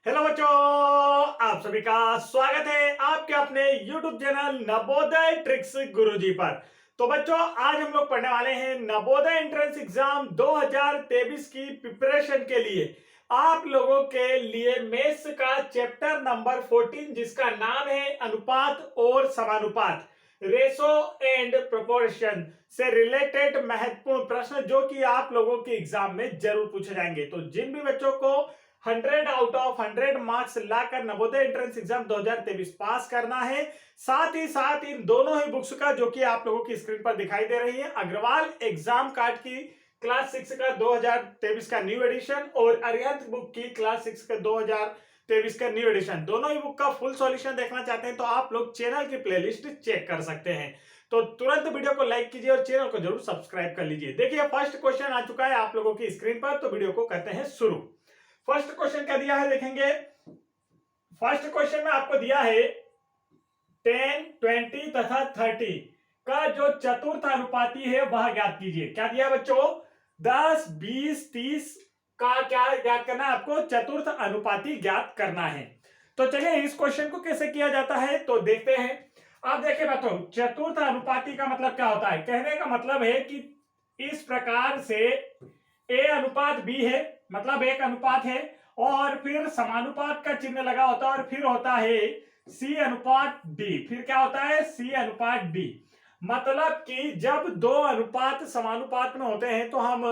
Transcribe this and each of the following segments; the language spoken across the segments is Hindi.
हेलो बच्चों, आप सभी का स्वागत है आपके अपने YouTube चैनल नवोदय ट्रिक्स गुरुजी पर। तो बच्चों, आज हम लोग पढ़ने वाले हैं नवोदय एंट्रेंस एग्जाम 2023 की प्रिपरेशन के लिए आप लोगों के लिए मैथ्स का चैप्टर नंबर 14, जिसका नाम है अनुपात और समानुपात, रेशो एंड प्रोपोर्शन से रिलेटेड महत्वपूर्ण प्रश्न जो कि आप लोगों के एग्जाम में जरूर पूछे जाएंगे। तो जिन भी बच्चों को 100 out of 100 marks locker Navodaya entrance exam 2023 पास करना है, साथ ही साथ इन दोनों ही बुक्स का जो कि आप लोगों की स्क्रीन पर दिखाई दे रही है, अग्रवाल एग्जाम कार्ड की क्लास 6 का 2023 का न्यू एडिशन और अरिहंत बुक की क्लास 6 का 2023 का न्यू एडिशन, दोनों ही बुक का फुल सॉल्यूशन देखना चाहते हैं तो आप लोग चैनल की प्लेलिस्ट चेक कर सकते हैं। तो तुरंत वीडियो को लाइक कीजिए और चैनल को जरूर सब्सक्राइब कर लीजिए। देखिए, फर्स्ट क्वेश्चन आ चुका है आप लोगों की स्क्रीन पर, तो वीडियो को करते हैं शुरू। फर्स्ट क्वेश्चन क्या दिया है देखेंगे। फर्स्ट क्वेश्चन में आपको दिया है 10, 20 तथा 30 का जो चतुर्थ अनुपाती है वह ज्ञात कीजिए। क्या दिया है बच्चों? 10, 20, 30 का क्या ज्ञात करना है आपको? चतुर्थ अनुपाती ज्ञात करना है। तो चलिए इस क्वेश्चन को कैसे किया जाता है तो देखते हैं। आप देखिए बच्चों, चतुर्थ अनुपाती का मतलब क्या होता है? कहने का मतलब है कि इस प्रकार से ए अनुपात बी है, मतलब एक अनुपात है, और फिर समानुपात का चिन्ह लगा होता है, और फिर होता है सी अनुपात डी। फिर क्या होता है? सी अनुपात डी। मतलब कि जब दो अनुपात समानुपात में होते हैं तो हम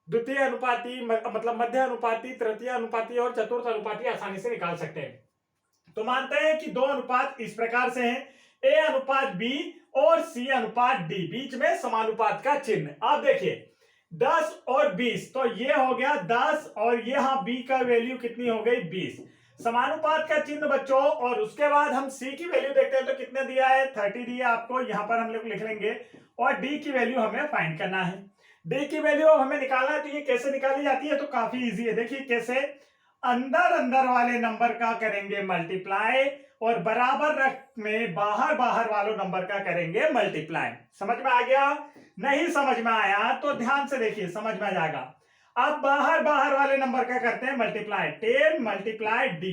द्वितीय अनुपाती, मतलब मध्य अनुपाती, तृतीय अनुपाती और चतुर्थ अनुपाती आसानी से निकाल सकते हैं। तो मानते हैं कि दो अनुपात इस प्रकार से हैं, ए अनुपात बी और सी अनुपात डी, बीच में समानुपात का चिन्ह। आप देखिए 10 और 20, तो ये हो गया 10 और यहां बी का वैल्यू कितनी हो गई? 20, समानुपात का चिन्ह बच्चों। और उसके बाद हम सी की वैल्यू देखते हैं तो कितने दिया है? 30 दिया आपको, यहां पर हम लोग लिख लेंगे। और डी की वैल्यू हमें फाइंड करना है। डी की वैल्यू हमें निकालना है, तो ये कैसे निकाली जाती है? तो काफी इजी है। देखिए कैसे, अंदर अंदर वाले नंबर का करेंगे मल्टीप्लाई और बराबर में बाहर बाहर वालों नंबर का करेंगे मल्टीप्लाई। समझ में आ गया? नहीं समझ में आया तो ध्यान से देखिए, समझ में आ जाएगा। अब बाहर बाहर वाले नंबर का करते हैं मल्टीप्लाई। 10 मल्टीप्लाई डी,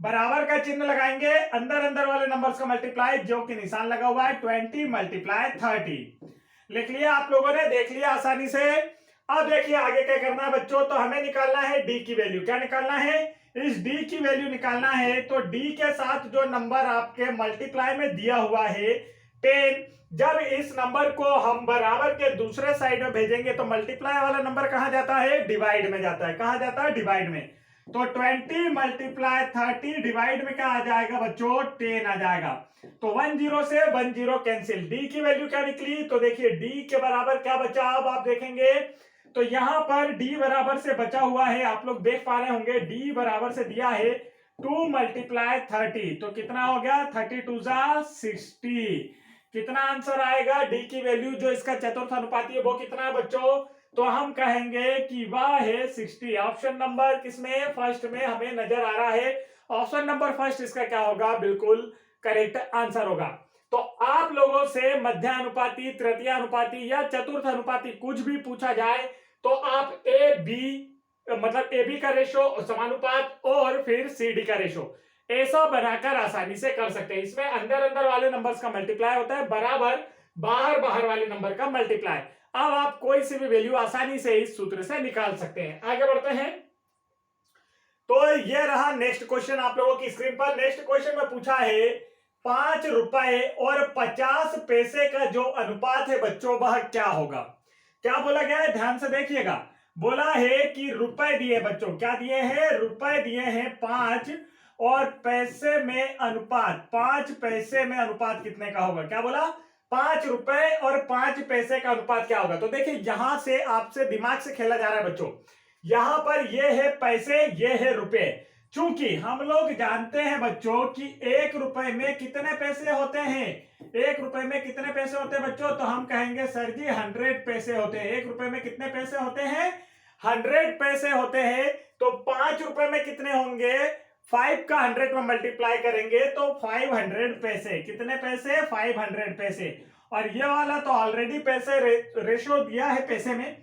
बराबर का चिन्ह लगाएंगे, अंदर अंदर वाले नंबर्स का मल्टीप्लाई जो कि निशान लगा हुआ है। 20 मल्टीप्लाई 30 लिख लिया आप लोगों ने, देख लिया आसानी से। अब देखिए आगे क्या करना है बच्चों, तो हमें निकालना है डी की वैल्यू। क्या निकालना है? इस डी की वैल्यू निकालना है। तो डी के साथ जो नंबर आपके मल्टीप्लाई में दिया हुआ है 10, जब इस नंबर को हम बराबर के दूसरे साइड में भेजेंगे तो मल्टीप्लाई वाला नंबर कहां जाता है? डिवाइड में जाता है। कहां जाता है? डिवाइड में। तो 20 मल्टीप्लाई 30 डिवाइड में क्या आ जाएगा बच्चों? 10 आ जाएगा। तो 10 से 10 कैंसिल। डी की वैल्यू क्या निकली? तो देखिए डी के बराबर क्या बचा, अब आप देखेंगे तो यहां पर डी बराबर से बचा हुआ है, आप लोग देख पा रहे होंगे डी बराबर से दिया है 2 मल्टीप्लाई 30, तो कितना हो गया? 32 जा 60। कितना आंसर आएगा? डी की वैल्यू जो इसका चतुर्थ अनुपाती है वो कितना है बच्चों? तो हम कहेंगे कि वह है 60। ऑप्शन नंबर किसमें? फर्स्ट में हमें नजर आ रहा है। ऑप्शन नंबर फर्स्ट इसका क्या होगा? बिल्कुल करेक्ट आंसर होगा। तो आप लोगों से मध्य अनुपाती, तृतीय अनुपाती या चतुर्थ अनुपाती कुछ भी पूछा जाए तो आप ए बी, मतलब ए बी का रेशो, समानुपात और फिर सी डी का रेशो ऐसा बनाकर आसानी से कर सकते हैं। इसमें अंदर अंदर वाले नंबर्स का मल्टीप्लाई होता है, बराबर बाहर बाहर वाले नंबर का मल्टीप्लाई। अब आप कोई सी भी वैल्यू आसानी से इस सूत्र से निकाल सकते हैं। आगे बढ़ते हैं। तो ये रहा नेक्स्ट क्वेश्चन आप लोगों की स्क्रीन पर। नेक्स्ट क्वेश्चन में पूछा है 5 रुपए और 50 पैसे का जो अनुपात है बच्चों वह क्या होगा? क्या बोला गया है? ध्यान से देखिएगा। बोला है कि रुपए दिए बच्चों, क्या दिए हैं? रुपए दिए हैं 5 और पैसे में अनुपात, 5 पैसे में अनुपात कितने का होगा? क्या बोला? 5 रुपए और 5 पैसे का अनुपात क्या होगा? तो देखिए यहां से आपसे दिमाग से खेला जा रहा है बच्चों। यहां पर ये है पैसे, ये है रुपए। चूंकि हम लोग जानते हैं बच्चों कि 1 रुपए में कितने पैसे होते हैं? 1 रुपए में कितने पैसे होते हैं बच्चों? तो हम कहेंगे सर जी 100 पैसे होते हैं। 1 रुपए में कितने पैसे होते हैं? 100 पैसे होते हैं। तो 5 रुपए में कितने होंगे? 5 का 100 में मल्टीप्लाई करेंगे तो 500 पैसे। कितने पैसे? 500 पैसे। और ये वाला तो ऑलरेडी पैसे रेशो दिया है पैसे में।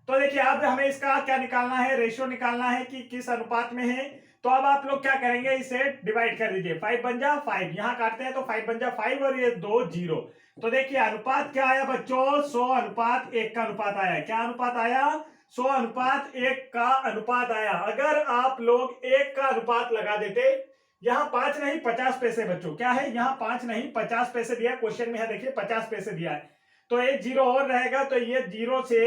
तो देखिए अब हमें इसका क्या निकालना है, रेशियो निकालना है कि किस अनुपात में है। तो अब आप लोग क्या करेंगे, इसे डिवाइड कर दीजिए, 5 बन जा 5, यहां काटते हैं तो 5 बन जा 5 और ये 2 0। तो देखिए अनुपात क्या आया बच्चों, 100 अनुपात 1 का अनुपात आया। क्या अनुपात आया, 100 अनुपात 1 का अनुपात आया। अगर आप लोग 1 का अनुपात लगा देते, यहाँ 5 नहीं 50 पैसे बच्चों, क्या है यहाँ 5 नहीं 50 पैसे दिया क्वेश्चन में है, देखिए 50 पैसे दिया है। तो एक जीरो और रहेगा, तो ये जीरो से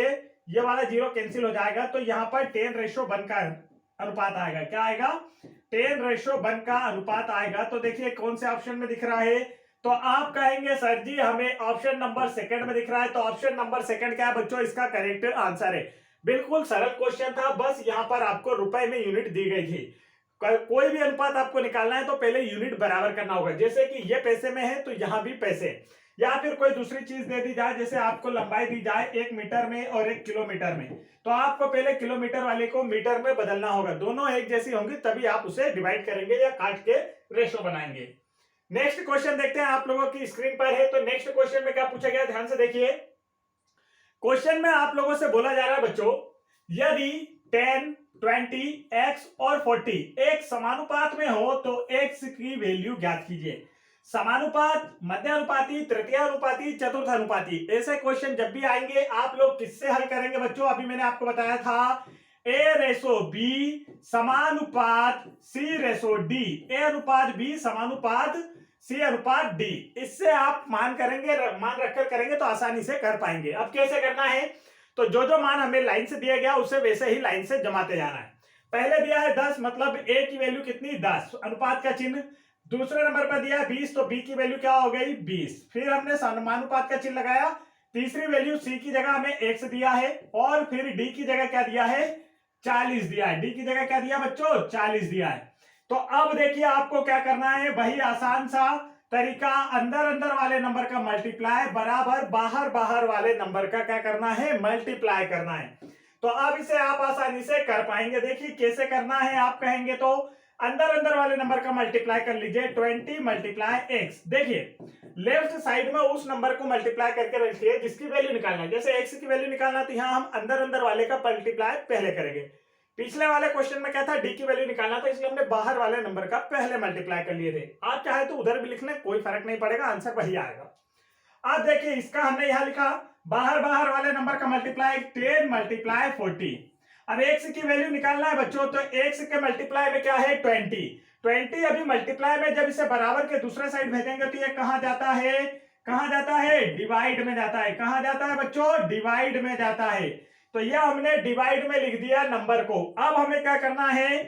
ये वाला जीरो कैंसिल हो जाएगा, तो यहाँ पर 10:1 का अनुपात आएगा। क्या आएगा, 10:1 का अनुपात आएगा। तो देखिए कौन से ऑप्शन में दिख रहा है, तो आप कहेंगे सर जी हमें ऑप्शन नंबर सेकंड में दिख रहा है। तो ऑप्शन नंबर सेकंड क्या है बच्चों, इसका करेक्ट आंसर है। बिल्कुल सरल क्वेश्चन था, बस यहाँ पर आपको रुपए में यूनिट दी गई थी। कोई भी अनुपात आपको निकालना है तो पहले यूनिट बराबर करना होगा। जैसे कि ये पैसे में है तो यहाँ भी पैसे, या फिर कोई दूसरी चीज दे दी जाए, जैसे आपको लंबाई दी जाए 1 मीटर में और 1 किलोमीटर में, तो आपको पहले किलोमीटर वाले को मीटर में बदलना होगा। दोनों एक जैसी होंगी तभी आप उसे डिवाइड करेंगे या काट के रेशो बनाएंगे। नेक्स्ट क्वेश्चन देखते हैं, आप लोगों की स्क्रीन पर है। तो नेक्स्ट क्वेश्चन में क्या पूछा गया, ध्यान से देखिए। क्वेश्चन में आप लोगों से बोला जा रहा है बच्चों, यदि 10, 20, x और 40 एक समानुपात में हो तो x की वैल्यू ज्ञात कीजिए। समानुपात, मध्यानुपाती, तृतीयानुपाती, चतुर्थानुपाती, ऐसे क्वेश्चन जब भी आएंगे आप लोग किससे हल करेंगे बच्चों। अभी मैंने आपको बताया था A/B समानुपात C/D, A अनुपात B समानुपात C अनुपात D। इससे आप मान रखकर करेंगे तो आसानी से कर पाएंगे। अब कैसे करना है, तो जो जो मान हमें लाइन से दिया गया उसे वैसे ही लाइन से जमाते जाना है। पहले दिया है 10, मतलब A की वैल्यू कितनी 10, अनुपात का चिन्ह। दूसरे नंबर पर दिया है 20, तो B की वैल्यू क्या हो गई 20। फिर हमने समानुपात का चिन्ह लगाया। तीसरी वैल्यू C की जगह हमें x दिया है, और फिर D की जगह क्या दिया है 40 दिया है। D की जगह क्या दिया बच्चों 40 दिया है। तो अब देखिए आपको क्या करना है, वही आसान सा तरीका, अंदर अंदर वाले नंबर का मल्टीप्लाई बराबर बाहर बाहर वाले नंबर का क्या करना है, मल्टीप्लाई करना है। तो अब इसे आप आसानी से कर पाएंगे। देखिए कैसे करना है, आप कहेंगे तो अंदर अंदर वाले नंबर का मल्टीप्लाई कर लीजिए, 20 मल्टीप्लाई x। देखिए लेफ्ट साइड में उस नंबर को मल्टीप्लाई करके रखिए जिसकी वैल्यू निकालना है। जैसे x की वैल्यू निकालना, तो यहाँ हम अंदर अंदर वाले का मल्टीप्लाई पहले करेंगे। पिछले वाले क्वेश्चन में क्या था, डी की वैल्यू निकालना था, इसलिए हमने बाहर वाले नंबर का पहले मल्टीप्लाई कर लिए थे। आप चाहे तो उधर भी लिख लें, कोई फर्क नहीं पड़ेगा, आंसर वही आएगा। अब देखिए इसका हमने यहां लिखा, बाहर बाहर वाले नंबर का मल्टीप्लाई 10 मल्टीप्लाई 40। अब x की वैल्यू निकालना है बच्चों, तो x के मल्टीप्लाई में क्या है 20। अभी मल्टीप्लाई में जब इसे बराबर के दूसरे साइड भेजेंगे तो ये कहां जाता है, कहां जाता है, डिवाइड में जाता है। कहां जाता है बच्चों, डिवाइड में जाता है। तो यह हमने डिवाइड में लिख दिया नंबर को। अब हमें क्या करना है,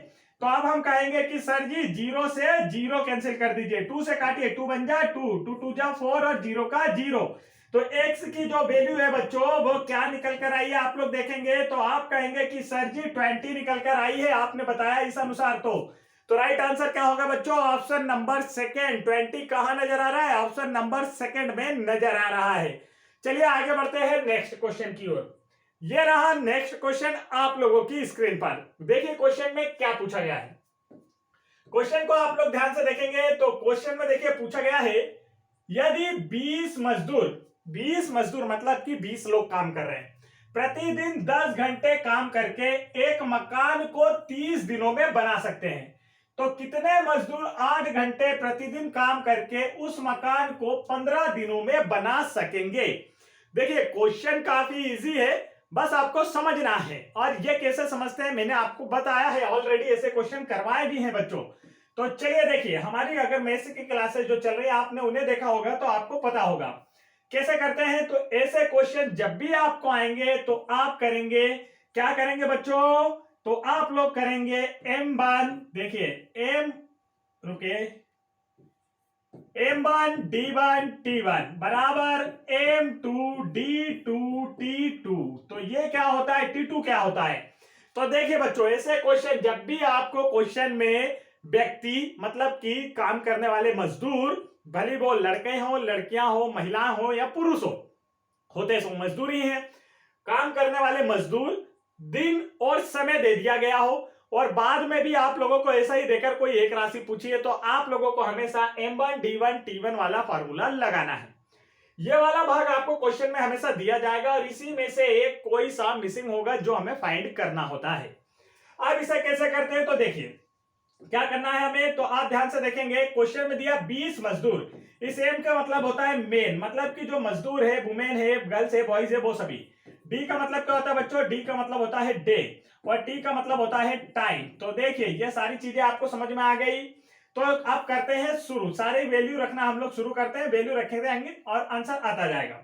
तो अब हम कहेंगे कि सर जी 0 से 0 कैंसिल कर दीजिए, 2 से काटिए, 2 बन जा 2, 2 2 जा 4 और 0 का 0। तो x की जो वैल्यू है बच्चों वो क्या निकल कर आई है आप लोग देखेंगे, तो आप कहेंगे कि सर जी 20 निकल कर आई है, आपने बताया इस अनुसार। तो राइट आंसर क्या होगा बच्चों, ऑप्शन नंबर सेकंड। 20 कहां नजर आ रहा है, ऑप्शन नंबर सेकंड में नजर आ रहा है। चलिए आगे बढ़ते हैं नेक्स्ट क्वेश्चन की ओर। यह रहा नेक्स्ट क्वेश्चन आप लोगों की स्क्रीन पर। देखिए क्वेश्चन में क्या पूछा गया है। क्वेश्चन को आप लोग ध्यान से देखेंगे तो क्वेश्चन में देखिए पूछा गया है, यदि 20 मजदूर मतलब कि 20 लोग काम कर रहे हैं, प्रतिदिन 10 घंटे काम करके एक मकान को 30 दिनों में बना सकते हैं, तो कितने मजदूर 8 घंटे प्रतिदिन काम करके उस मकान को 15 दिनों में बना सकेंगे। देखिए क्वेश्चन काफी इजी है, बस आपको समझना है। और ये कैसे समझते हैं मैंने आपको बताया है ऑलरेडी, ऐसे क्वेश्चन करवाए भी हैं बच्चों। तो चलिए देखिए, हमारी अगर मैथ्स की क्लासेस जो चल रही है आपने उन्हें देखा होगा तो आपको पता होगा कैसे करते हैं। तो ऐसे क्वेश्चन जब भी आपको आएंगे तो आप करेंगे, क्या करेंगे बच्चों, तो आप लोग करेंगे m1, देखिए m, रुके, m1 d1 t1 बराबर m2 d2 t2। तो ये क्या होता है, t2 क्या होता है। तो देखिए बच्चों ऐसे क्वेश्चन जब भी आपको क्वेश्चन में व्यक्ति मतलब कि काम करने वाले मजदूर, भले वो लड़के हो, लड़कियां हो, महिलाएं हो या पुरुष हो, होते सो मजदूर ही हैं। काम करने वाले मजदूर, दिन और समय दे दिया गया हो, और बाद में भी आप लोगों को ऐसा ही देकर कोई एक राशि पूछी है, तो आप लोगों को हमेशा m1 d1 t1 वाला फार्मूला लगाना है। ये वाला भाग आपको क्वेश्चन में हमेशा दिया जाएगा और इसी में से एक कोई सा मिसिंग होगा जो हमें फाइंड करना होता है। अब इसे कैसे करते हैं तो देखिए क्या करना है हमें, तो आप ध्यान से देखेंगे क्वेश्चन में दिया 20 मजदूर। इस एम का मतलब होता है मेन, मतलब कि जो मजदूर है, वुमेन है, गर्ल्स है, बॉयज है, वो सभी। डी का मतलब क्या होता है बच्चों, डी का मतलब होता है डे, और टी का मतलब होता है टाइम। तो देखिए ये सारी चीजें आपको समझ में आ गई। तो आप करते हैं शुरू, सारे वैल्यू रखना हम लोग शुरू करते हैं, वैल्यू रखे जाएंगे और आंसर आता जाएगा।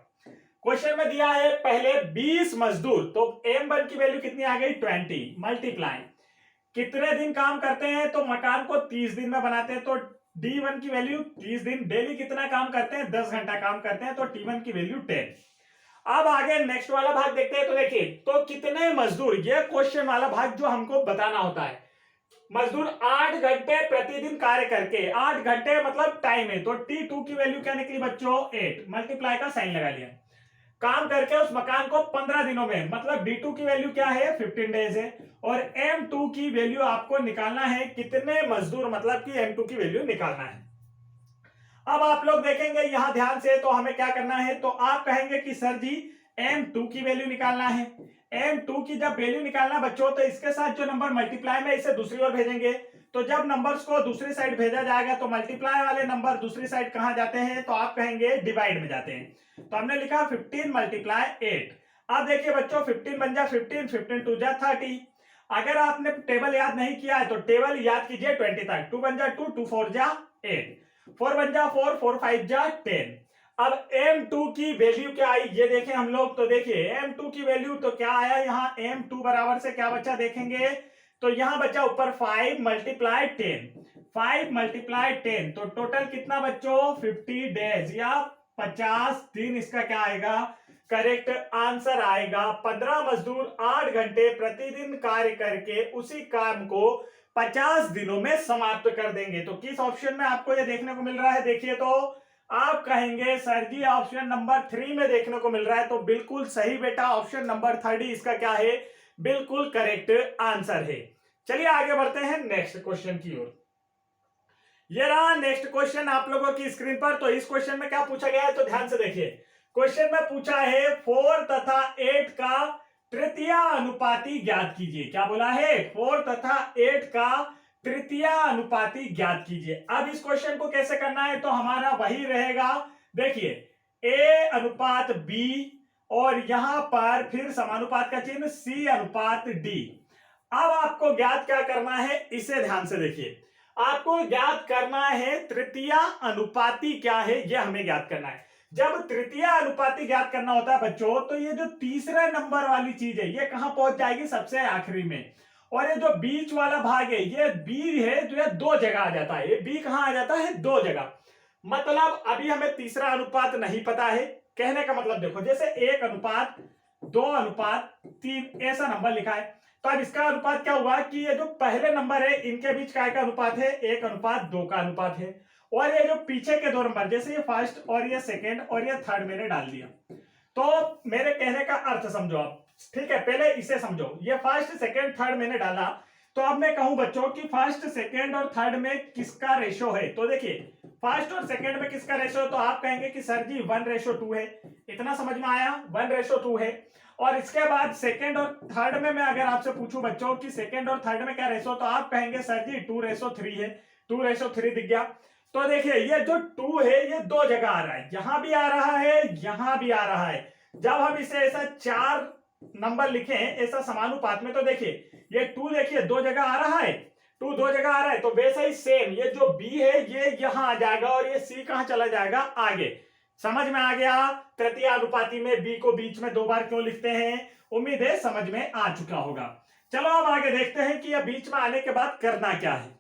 क्वेश्चन में दिया है पहले 20 मजदूर, तो M1 की वैल्यू कितनी आ गई 20, मल्टीप्लाई कितने दिन काम करते हैं, तो मकान को 30 दिन में बनाते हैं, तो D1 की वैल्यू 30 दिन, डेली कितना काम करते हैं 10 घंटा काम करते हैं, तो T1 की वैल्यू 10। अब आगे नेक्स्ट वाला भाग देखते हैं, तो देखिए तो कितने मजदूर, ये क्वेश्चन वाला भाग जो हमको बताना होता है। मजदूर 8 घंटे प्रतिदिन कार्य करके, 8 घंटे मतलब टाइम है, तो T2 की वैल्यू क्या निकली बच्चों 8, मल्टीप्लाई का साइन लगा लिया, काम करके उस मकान को 15 दिनों में, मतलब D2 की वैल्यू क्या है 15 डेज है, और M2 की वैल्यू आपको निकालना है कितने मजदूर, मतलब कि M2 की वैल्यू निकालना है। अब आप लोग देखेंगे यहां ध्यान से, तो हमें क्या करना है, तो आप कहेंगे कि सर जी M2 की वैल्यू निकालना है। M2 की जब वैल्यू निकालना बच्चों, तो इसके साथ जो नंबर मल्टीप्लाई में इसे दूसरी ओर भेजेंगे, तो जब नंबर्स को दूसरी साइड भेजा जाएगा तो मल्टीप्लाई वाले नंबर दूसरी साइड कहां जाते हैं, तो आप कहेंगे डिवाइड में जाते हैं। तो हमने लिखा 15 मल्टीप्लाई 8। अब देखिए बच्चों 15 बन जा 15, 15 टू जा 30। अगर आपने टेबल याद नहीं किया है तो टेबल याद कीजिए 20 तक, 2 बन जा 2, 2 4 जा 8, 4 बन जा 4, 4 5 जा 10। अब M2 की वैल्यू क्या आई ये देखें हम लोग, तो देखिए M2 की वैल्यू तो क्या आया, यहाँ M2 बराबर से क्या बचा देखेंगे, तो यहां बचा ऊपर 5 मल्टीप्लाई 10, 5 मल्टीप्लाई 10, तो टोटल कितना बच्चों 50 डेज या 50 दिन, इसका क्या आएगा करेक्ट आंसर आएगा। 15 मजदूर 8 घंटे प्रतिदिन कार्य करके उसी काम को 50 दिनों में समाप्त कर देंगे। तो किस ऑप्शन में आपको ये देखने को मिल रहा है, देखिए तो आप कहेंगे सर जी ऑप्शन नंबर 3 में देखने को मिल रहा है, तो बिल्कुल सही बेटा, ऑप्शन नंबर 30 इसका क्या है, बिल्कुल करेक्ट आंसर है। चलिए आगे बढ़ते हैं नेक्स्ट क्वेश्चन की ओर। ये रहा नेक्स्ट क्वेश्चन आप लोगों की स्क्रीन पर। तो इस क्वेश्चन में क्या पूछा गया है, तो ध्यान से देखिए। क्वेश्चन में पूछा है 4 तथा 8 का तृतीय अनुपाती ज्ञात कीजिए। क्या बोला है, 4 तथा 8 का तृतीय अनुपाती ज्ञात कीजिए। अब इस क्वेश्चन को कैसे करना है, तो हमारा वही रहेगा, देखिए A अनुपात B और यहां पर फिर समानुपात का चिन्ह C अनुपात D। अब आपको ज्ञात क्या करना है, इसे ध्यान से देखिए। आपको ज्ञात करना है तृतीय अनुपाती क्या है, यह हमें ज्ञात करना है। जब तृतीय अनुपाती ज्ञात करना होता है बच्चों, तो ये जो तीसरे नंबर वाली चीज है ये कहां पहुंच जाएगी, सबसे आखिरी में, और ये जो बीच वाला भाग है ये बी है, जो है दो जगह आ जाता है। ये बी कहां आ जाता है, दो जगह। मतलब अभी हमें तीसरा अनुपात नहीं पता है, कहने का मतलब देखो जैसे 1 अनुपात 2 अनुपात 3 ऐसा नंबर लिखा है, तो अब इसका अनुपात क्या हुआ कि ये जो पहले नंबर है इनके बीच काय का अनुपात है, 1 अनुपात 2 का अनुपात है, और ये जो पीछे के दो नंबर जैसे ये फर्स्ट और ये सेकंड और ये थर्ड मैंने डाल दिया। तो मेरे कहने का अर्थ समझो आप, ठीक है, पहले इसे समझो। ये फर्स्ट सेकंड थर्ड मैंने डाला, तो अब मैं कहूं बच्चों कि फर्स्ट सेकंड और थर्ड में किसका रेशो है, तो देखिए फर्स्ट और सेकंड में किसका रेशो है, तो आप कहेंगे कि सर जी 1:2 है। इतना समझ में आया, 1:2 है। और इसके बाद सेकंड और थर्ड में मैं अगर आपसे पूछूं बच्चों कि सेकंड और थर्ड में क्या रेशो, तो आप कहेंगे सर जी 2:3 है। 2:3 दिख गया। तो देखिए ये जो 2 है ये दो जगह आ रहा है, यहां भी आ रहा है, यहां भी आ रहा है। जब हम इसे ऐसा 4 नंबर लिखे ऐसा समानुपात में, तो देखिए ये 2 देखिए दो जगह आ रहा है, 2 दो जगह आ रहा है, तो वैसा ही सेम ये जो B है ये यहां आ जाएगा और ये C कहां चला जाएगा, आगे। समझ में आ गया, तृतीय अनुपाती में B को बीच में 2 बार क्यों लिखते हैं, उम्मीद है समझ में आ चुका होगा। चलो अब आगे देखते हैं कि यह बीच में आने के बाद करना क्या है।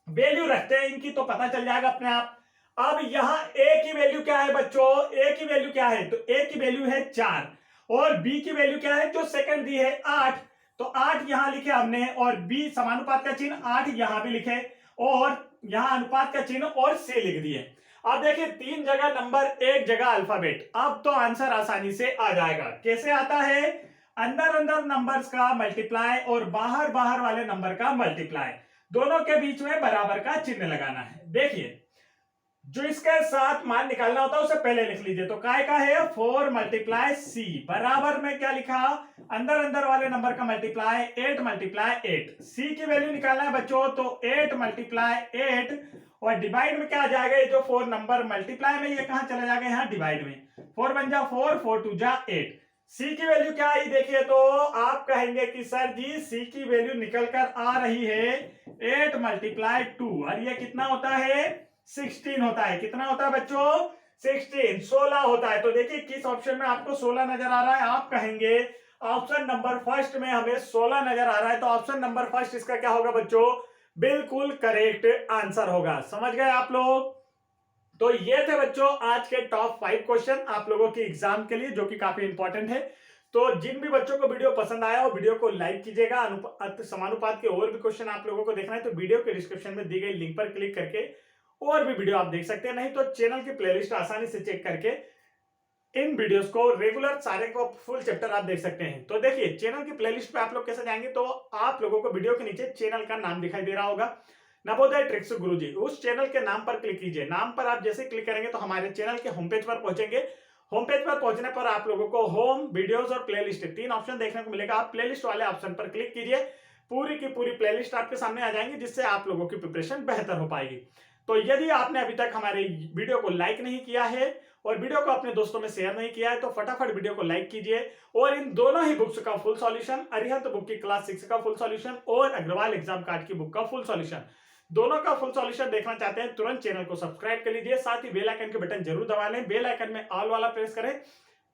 वैल्यू रखते हैं इनकी तो पता चल जाएगा अपने आप। अब यहां A की वैल्यू क्या है बच्चों, A की वैल्यू क्या है, तो A की वैल्यू है 4 और B की वैल्यू क्या है, जो सेकंड दी है 8, तो 8 यहां लिखे हमने और B समानुपात का चिन्ह 8 यहां भी लिखे और यहां अनुपात का चिन्ह और C लिख दिए। अब देखिए 3 जगह नंबर, 1 जगह अल्फाबेट। अब तो आंसर आसानी से आ जाएगा। कैसे आता है, अंदर अंदर नंबर्स का मल्टीप्लाई और बाहर बाहर वाले नंबर का मल्टीप्लाई, दोनों के बीच में बराबर का चिन्ह लगाना है। देखिए जो इसके साथ मान निकालना होता है उसे पहले लिख लीजिए। तो काय का है 4 मल्टीप्लाई सी बराबर में क्या लिखा, अंदर अंदर वाले नंबर का मल्टीप्लाई 8 मल्टीप्लाई 8। सी की वैल्यू निकालना है बच्चों, तो 8 मल्टीप्लाई 8 और डिवाइड में क्या आ जाएगा, ये जो 4 नंबर मल्टीप्लाई में ये कहां चला जाएगा, यहाँ डिवाइड में। 4 1 जा 4, 4 2 जा 8। सी की वैल्यू क्या आई देखिए, तो आप कहेंगे कि सर जी सी की वैल्यू निकल कर आ रही है 8 मल्टीप्लाई 2 और ये कितना होता है 16 होता है। कितना होता है बच्चों 16, 16 होता है। तो देखिए किस ऑप्शन में आपको 16 नजर आ रहा है, आप कहेंगे ऑप्शन नंबर फर्स्ट में हमें 16 नजर आ रहा है। तो ऑप्शन नंबर फर्स्ट इसका क्या होगा बच्चों, बिल्कुल करेक्ट आंसर होगा। समझ गए आप लोग। तो ये थे बच्चों आज के टॉप 5 क्वेश्चन आप लोगों के एग्जाम के लिए, जो कि काफी इंपॉर्टेंट है। तो जिन भी बच्चों को वीडियो पसंद आया हो वीडियो को लाइक कीजिएगा। समानुपात के और भी क्वेश्चन आप लोगों को देखना है तो वीडियो के डिस्क्रिप्शन में दी गई लिंक पर क्लिक करके और भी वीडियो आप देख सकते हैं, नहीं तो चैनल की प्लेलिस्ट आसानी से चेक करके इन वीडियोस को रेगुलर सारे को फुल चैप्टर आप देख सकते हैं। तो देखिए चैनल की प्लेलिस्ट पे आप लोग कैसे जाएंगे, तो आप लोगों को वीडियो के नीचे चैनल का नाम दिखाई दे रहा होगा, नवोदय ट्रिक्स गुरुजी। उस चैनल के नाम पर क्लिक कीजिए। नाम पर आप जैसे क्लिक करेंगे तो हमारे चैनल के होम पेज पर पहुंचेंगे। होम पेज पर पहुंचने पर आप लोगों को होम, वीडियोस और प्लेलिस्ट 3 ऑप्शन देखने को मिलेगा। आप प्लेलिस्ट वाले ऑप्शन पर क्लिक कीजिए, पूरी की पूरी प्लेलिस्ट आपके सामने आ जाएंगी, जिससे आप लोगों की प्रिपरेशन बेहतर हो पाएगी। तो यदि आपने अभी तक हमारे वीडियो को लाइक नहीं किया है और वीडियो को अपने दोस्तों में शेयर नहीं किया है तो फटाफट वीडियो को लाइक कीजिए और इन दोनों ही बुक्स का फुल सॉल्यूशन, अरिहंत बुक की क्लास 6 का फुल सॉल्यूशन और अग्रवाल एग्जाम कार्ड की बुक का फुल सॉल्यूशन, दोनों का फुल सॉल्यूशन देखना चाहते हैं तुरंत चैनल को सब्सक्राइब कर लीजिए। साथ ही बेल आइकन के बटन जरूर दबा लें, बेल आइकन में ऑल वाला प्रेस करें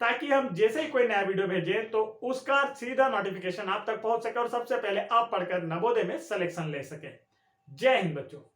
ताकि हम जैसे ही कोई नया वीडियो भेजें तो उसका सीधा नोटिफिकेशन आप तक पहुंच सके और सबसे पहले आप पढ़कर नवोदय में सिलेक्शन ले सके। जय हिंद बच्चों।